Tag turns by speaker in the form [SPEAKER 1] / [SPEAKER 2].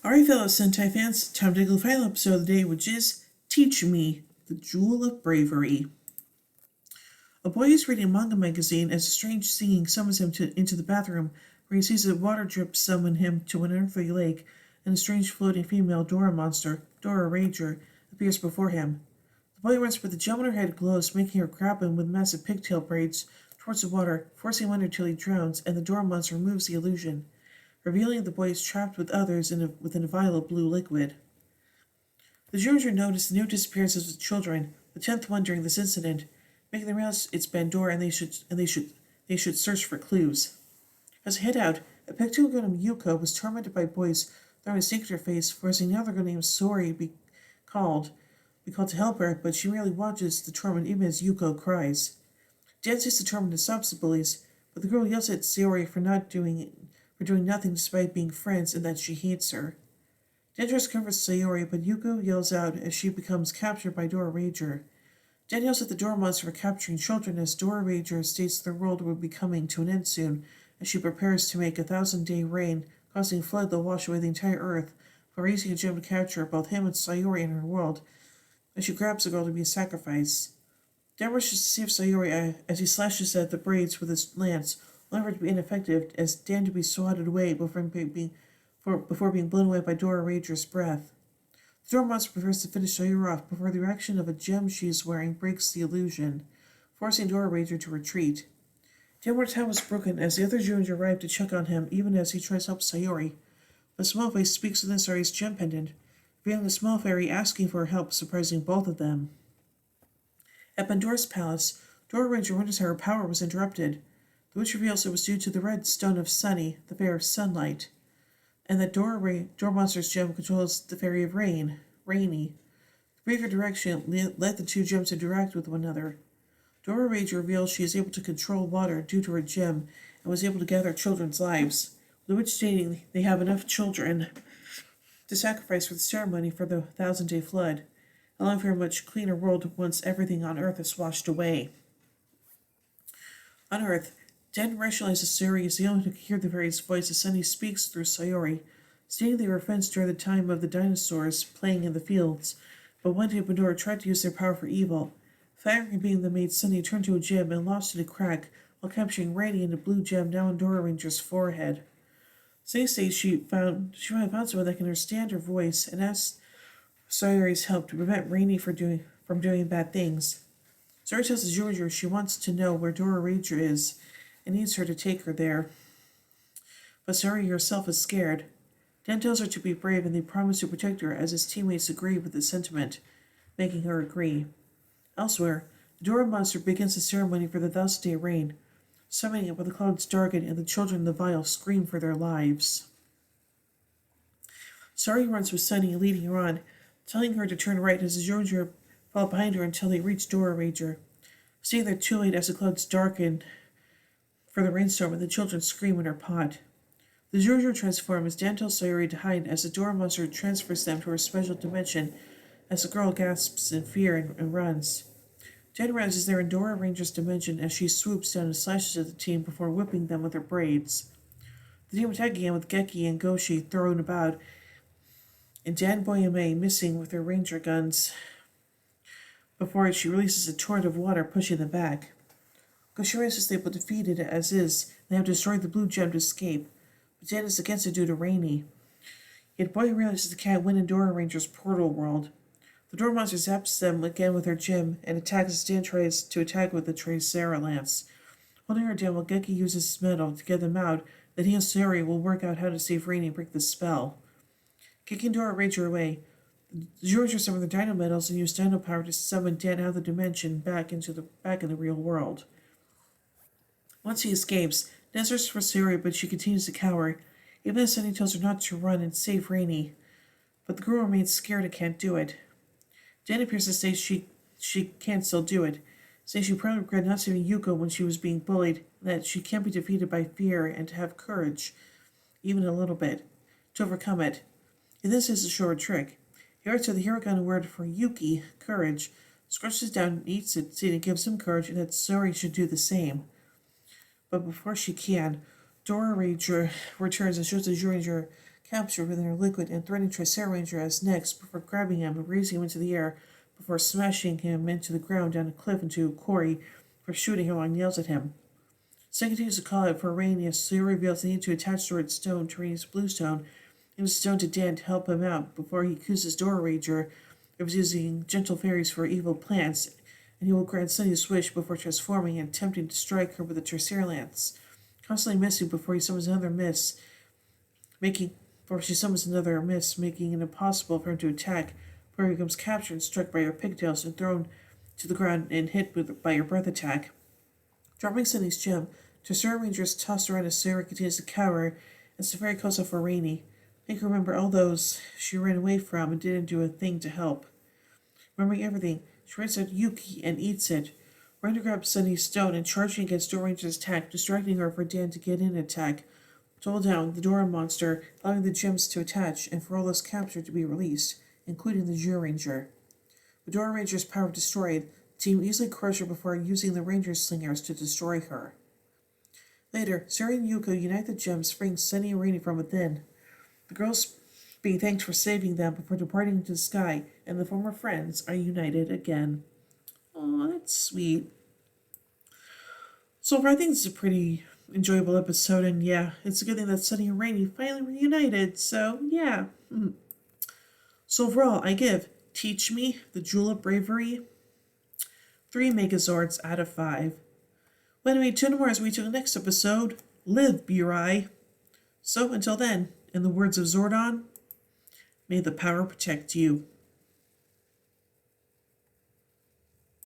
[SPEAKER 1] Alright, fellow Sentai fans, time to take the final episode of the day, which is Teach Me, the Jewel of Bravery. A boy is reading a manga magazine as a strange singing summons him into the bathroom, where he sees a water drip summon him to an earthly lake, and a strange floating female Dora monster, Dora Rager, appears before him. The boy runs, but the gem on her head glows, making her grab him with massive pigtail braids towards the water, forcing him under till he drowns, and the Dora monster removes the illusion, revealing the boy is trapped with others within a vial of blue liquid. The junior notice the new disappearances of children, the 10th one during this incident, making them realize it's Bandora and they should search for clues. As they head out, a pigtail girl named Yuko was tormented by boys throwing a snake at her face, forcing another girl named Sori be called to help her, but she merely watches the torment even as Yuko cries. Dancy is determined to stop the bullies, but the girl yells at Sori for doing nothing despite being friends and that she hates her. Dendros comforts Sayori, but Yuko yells out as she becomes captured by Dora Rager. Den yells at the Dora monster for capturing children as Dora Rager states the world will be coming to an end soon as she prepares to make a 1,000-day rain, causing a flood that will wash away the entire earth, while raising a gem to capture both him and Sayori in her world as she grabs the girl to be a sacrifice. Den rushes to save Sayori as he slashes at the braids with his lance, only for it to be ineffective as Dan to be swatted away before being blown away by Dora Rager's breath. The Dora monster prefers to finish Sayori off before the reaction of a gem she is wearing breaks the illusion, forcing Dora Rager to retreat. Dan's time was broken as the other juniors arrive to check on him even as he tries to help Sayori. But a small face speaks within Sayori's gem pendant, revealing a small fairy asking for her help, surprising both of them. At Pandora's palace, Dora Rager wonders how her power was interrupted. The witch reveals it was due to the red stone of Sunny, the fairy of sunlight, and that Dora Monster's gem controls the fairy of rain, Rainy. The brief direction led the two gems to interact with one another. Dora Rager reveals she is able to control water due to her gem and was able to gather children's lives, with the witch stating they have enough children to sacrifice for the ceremony for the 1,000-day flood, allowing for a much cleaner world once everything on Earth is washed away. On Earth, Den rationalizes Sayori is the only one who can hear the fairy's voice as Sunny speaks through Sayori, stating they were friends during the time of the dinosaurs playing in the fields, but one day Pandora tried to use their power for evil, firing being that made Sunny turn to a gem and lost in a crack while capturing Rainy and a blue gem now on Dora Ranger's forehead. Sunny states she found someone that can understand her voice and asked Sayori's help to prevent Rainy from doing bad things. Sayori tells the junior she wants to know where Dora Rager is and needs her to take her there. But Sayori herself is scared. Dan tells her to be brave and they promise to protect her as his teammates agree with the sentiment, making her agree. Elsewhere, the Dora monster begins the ceremony for the 1,000-day rain, summoning it when the clouds darken and the children in the vial scream for their lives. Sayori runs with Sunny, leading her on, telling her to turn right as the junior follow behind her until they reach Dora Rager. Staying there too late as the clouds darken for the rainstorm and the children scream in her pot. The junior transform as Dan tells Sayori to hide as the Dora monster transfers them to her special dimension as the girl gasps in fear and runs. Dan realizes they're in Dora Ranger's dimension as she swoops down and slashes at the team before whipping them with her braids. The team attack again with Geki and Goshi thrown about and Dan Boyame missing with her ranger guns before she releases a torrent of water pushing them back. Goshi is able to defeat it as is. They have destroyed the blue gem to escape, but Dan is against it due to Rainy. Yet Boy realizes the cat win in Dora Ranger's portal world. The Dora monster zaps them again with her gem and attacks as Dan tries to attack with the Tricera lance. Holding her down while Geki uses his metal to get them out, then he and Sayori will work out how to save Rainy and break the spell. Kicking Dora Rager away, the juniors summon the dino metals and use dino power to summon Dan out of the dimension back in the real world. Once he escapes, Dan searches for Sayori, but she continues to cower, even as Sunny tells her not to run and save Rainy. But the girl remains scared and can't do it. Dan appears to say she can still do it, saying she probably regretted not saving Yuko when she was being bullied, and that she can't be defeated by fear and to have courage, even a little bit, to overcome it. And this is a short trick. He writes to the hiragana word for Yuki, courage, scrunches down and eats it, saying it gives him courage and that Sayori should do the same. But before she can, Dora Rager returns and shows the junior captured within her liquid and threatening Tricera Ranger as next before grabbing him and raising him into the air before smashing him into the ground down a cliff into a quarry for shooting her long nails at him. Sen continues to call out for Rainey as Sue reveals the need to attach the red stone to Rainey's blue stone and a stone to Dan to help him out before he accuses Dora Ranger of using gentle fairies for evil plants, and he will grant Sunny's wish before transforming and attempting to strike her with a Tricera lance, constantly missing before he summons another miss, making it impossible for him to attack, before he becomes captured and struck by her pigtails and thrown to the ground and hit by her breath attack. Dropping Sunny's gem, Tricera Ranger is tossed around as Sarah continues to cower, and Safari calls out for Rainey. Make her remember all those she ran away from and didn't do a thing to help. Remembering everything, she runs at Yuki and eats it. Ranger grabs Sunny's stone and charging against Dora Ranger's attack, distracting her for Dan to get in an attack. To hold down the Dora monster, allowing the gems to attach, and for all those captured to be released, including the Jewel Ranger. With Dora Ranger's power destroyed, the team easily crushed her before using the Ranger's slingers to destroy her. Later, Sarah and Yuko unite the gems, freeing Sunny and Rainey from within. The girls being thanked for saving them before departing into the sky, and the former friends are united again. Oh, that's sweet. So far, I think it's a pretty enjoyable episode, and yeah, it's a good thing that Sunny and Rainey finally reunited, so yeah. So overall, I give Teach Me, the Jewel of Bravery, 3 Megazords out of 5. Well, anyway, tune in more as we do the next episode. Live, Burai. So until then, in the words of Zordon, may the power protect you.